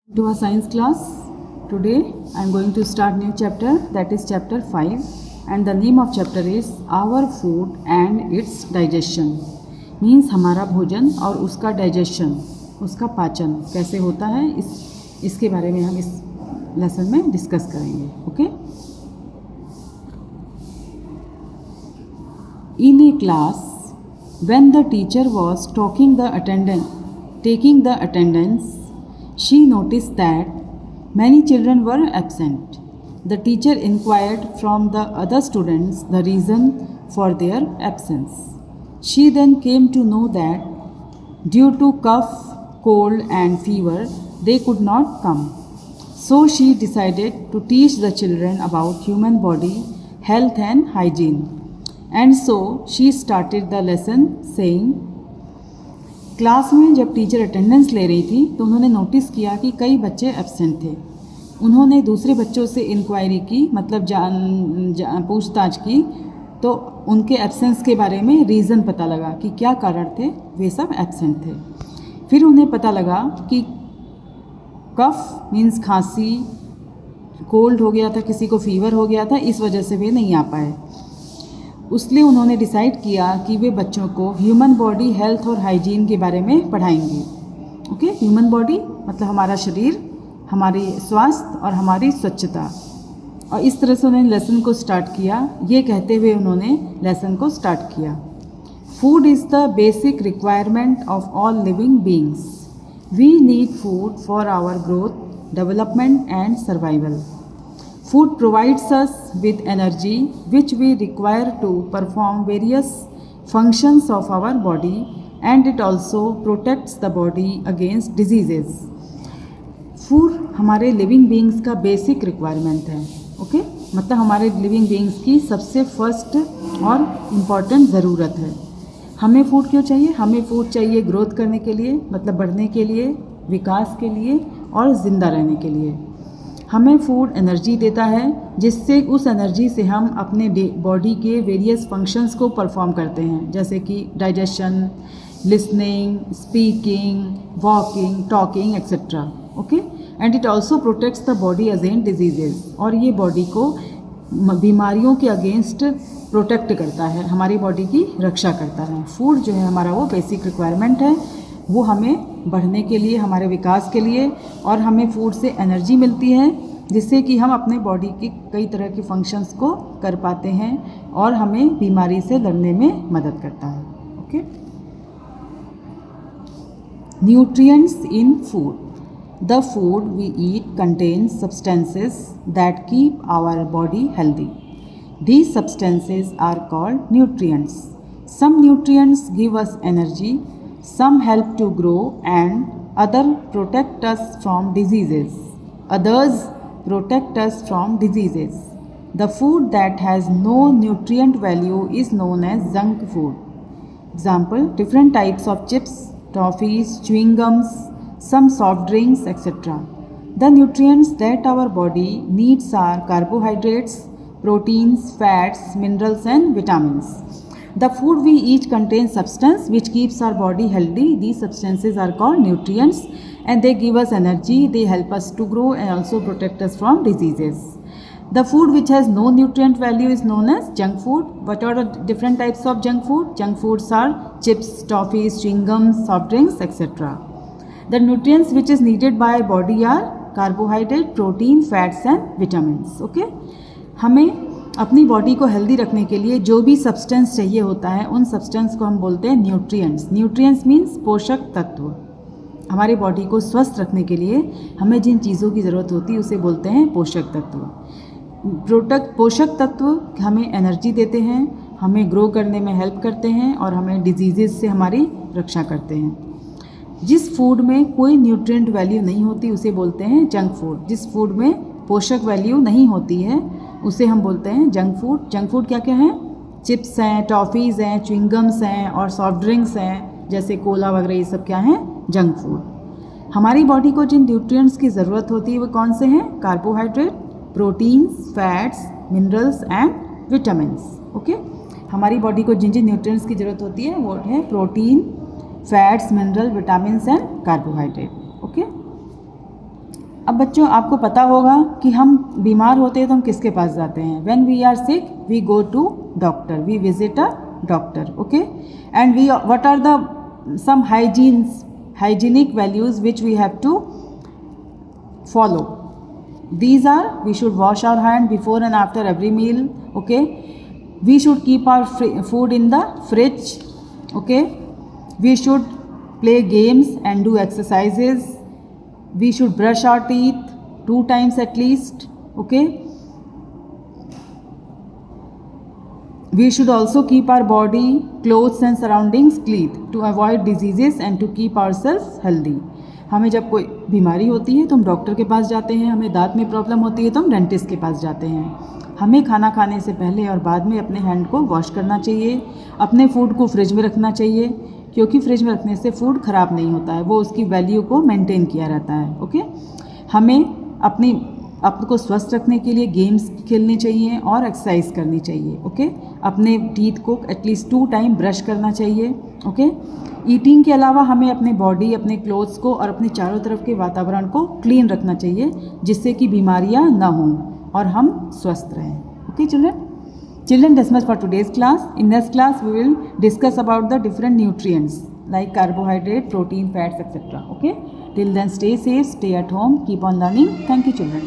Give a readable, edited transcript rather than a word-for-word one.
To our science class. Today I am going to start new chapter, that is chapter 5, and the name of chapter is Our Food and Its Digestion. Means हमारा भोजन और उसका digestion, उसका पाचन कैसे होता है, इसके बारे में हम इस लेसन में डिस्कस करेंगे. Okay. In a class, when the teacher was taking the attendance, she noticed that many children were absent. The teacher inquired from the other students the reason for their absence. She then came to know that due to cough, cold and fever, they could not come. So she decided to teach the children about human body, health and hygiene. And so she started the lesson saying, class में जब teacher attendance ले रही थी तो उन्होंने notice किया कि कई बच्चे एब्सेंट थे. उन्होंने दूसरे बच्चों से इंक्वायरी की, मतलब पूछताछ की, तो उनके एब्सेंस के बारे में रीज़न पता लगा कि क्या कारण थे, वे सब एब्सेंट थे. फिर उन्हें पता लगा कि कफ मीन्स खांसी, कोल्ड हो गया था, किसी को फीवर हो गया था, इस वजह से वे नहीं आ पाए. उसलिए उन्होंने डिसाइड किया कि वे बच्चों को ह्यूमन बॉडी, हेल्थ और हाइजीन के बारे में पढ़ाएंगे. ओके. ह्यूमन बॉडी मतलब हमारा शरीर, हमारी स्वास्थ्य और हमारी स्वच्छता. और इस तरह से उन्होंने लेसन को स्टार्ट किया. ये कहते हुए उन्होंने लेसन को स्टार्ट किया. Food is the basic requirement of all living beings. We need food for our growth, development and survival. Food provides us with energy which we require to perform various functions of our body, and it also protects the body against diseases. Food हमारे living beings का basic requirement है. Okay. मतलब हमारे living beings की सबसे first और important ज़रूरत है. हमें फूड क्यों चाहिए? हमें फूड चाहिए ग्रोथ करने के लिए, मतलब बढ़ने के लिए, विकास के लिए और ज़िंदा रहने के लिए. हमें फूड एनर्जी देता है, जिससे उस एनर्जी से हम अपने बॉडी के वेरियस फंक्शंस को परफॉर्म करते हैं, जैसे कि digestion, listening, speaking, walking, talking etcetera. Okay. And it also protects the body against diseases. और ये बॉडी को बीमारियों के अगेंस्ट प्रोटेक्ट करता है, हमारी बॉडी की रक्षा करता है. फूड जो है हमारा वो बेसिक रिक्वायरमेंट है. वो हमें बढ़ने के लिए, हमारे विकास के लिए, और हमें फूड से एनर्जी मिलती है, जिससे कि हम अपने बॉडी की कई तरह के फंक्शंस को कर पाते हैं और हमें बीमारी से लड़ने में मदद करता है. Okay. Nutrients in food. The food we eat contains substances that keep our body healthy. These substances are called nutrients. Some nutrients give us energy, some help to grow, and others protect us from diseases. The food that has no nutrient value is known as junk food. Example, different types of chips, toffees, chewing gums, some soft drinks, etc. The nutrients that our body needs are carbohydrates, proteins, fats, minerals and vitamins. The food we eat contains substance which keeps our body healthy. These substances are called nutrients and they give us energy, they help us to grow and also protect us from diseases. The food which has no nutrient value is known as junk food. What are the different types of junk food? Junk foods are chips, toffees, chewing gums, soft drinks, etc. The nutrients which is needed by our body are carbohydrate, protein, fats and vitamins. Okay. हमें अपनी body को healthy रखने के लिए जो भी substance चाहिए होता है, उन सब्सटेंस को हम बोलते हैं न्यूट्रिएंट्स. न्यूट्रिएंट्स मीन्स पोषक तत्व. हमारी बॉडी को स्वस्थ रखने के लिए हमें जिन चीज़ों की ज़रूरत होती है उसे बोलते हैं पोषक तत्व. पोषक तत्व हमें एनर्जी देते हैं, हमें ग्रो करने में हेल्प करते हैं और हमें डिजीज़ से हमारी रक्षा करते हैं. जिस फूड में कोई न्यूट्रिएंट वैल्यू नहीं होती उसे बोलते हैं जंक फूड. जिस फूड में पोषक वैल्यू नहीं होती है उसे हम बोलते हैं जंक फूड. जंक फूड क्या क्या हैं? चिप्स हैं, टॉफ़ीज़ हैं, च्युइंगम्स हैं और सॉफ्ट ड्रिंक्स हैं, जैसे कोला वगैरह. ये सब क्या हैं? Junk food. हमारी बॉडी को जिन न्यूट्रिएंट्स की ज़रूरत होती है वो कौन से हैं? Carbohydrate, proteins, fats, minerals and vitamins. Okay. हमारी बॉडी को जिन जिन न्यूट्रिएंट्स की ज़रूरत होती है वो है protein, fats, mineral, vitamins and carbohydrate. Okay. अब बच्चों आपको पता होगा कि हम बीमार होते हैं तो हम किसके पास जाते हैं? When we are sick we go to doctor, we visit a doctor, okay. And we what are the some hygienic values which we have to follow? These are, we should wash our hand before and after every meal, okay. We should keep our food in the fridge, okay. We should play games and do exercises. We should brush our teeth 2 times at least, okay. We should also keep our body, clothes and surroundings clean to avoid diseases and to keep ourselves healthy. हमें जब कोई बीमारी होती है तो हम doctor के पास जाते हैं, हमें दांत में प्रॉब्लम होती है तो हम डेंटिस्ट के पास जाते हैं। हमें खाना खाने से पहले और बाद में अपने हैंड को वॉश करना चाहिए, अपने फूड को फ्रिज में रखना चाहिए, क्योंकि फ्रिज में रखने से फूड ख़राब नहीं होता है, वो उसकी वैल्यू को मेंटेन किया रहता है, ओके। हमें आपको स्वस्थ रखने के लिए गेम्स खेलने चाहिए और एक्सरसाइज करनी चाहिए, ओके। अपने टीथ को एटलीस्ट 2 टाइम ब्रश करना चाहिए, ओके। ईटिंग के अलावा हमें अपने बॉडी, अपने क्लोथ्स को और अपने चारों तरफ के वातावरण को क्लीन रखना चाहिए, जिससे कि बीमारियां ना हों और हम स्वस्थ रहें, okay children, this much for today's class. In next class we will discuss about the different nutrients like carbohydrate, protein, fats, etc. Okay, till then stay safe, stay at home, keep on learning. Thank you children.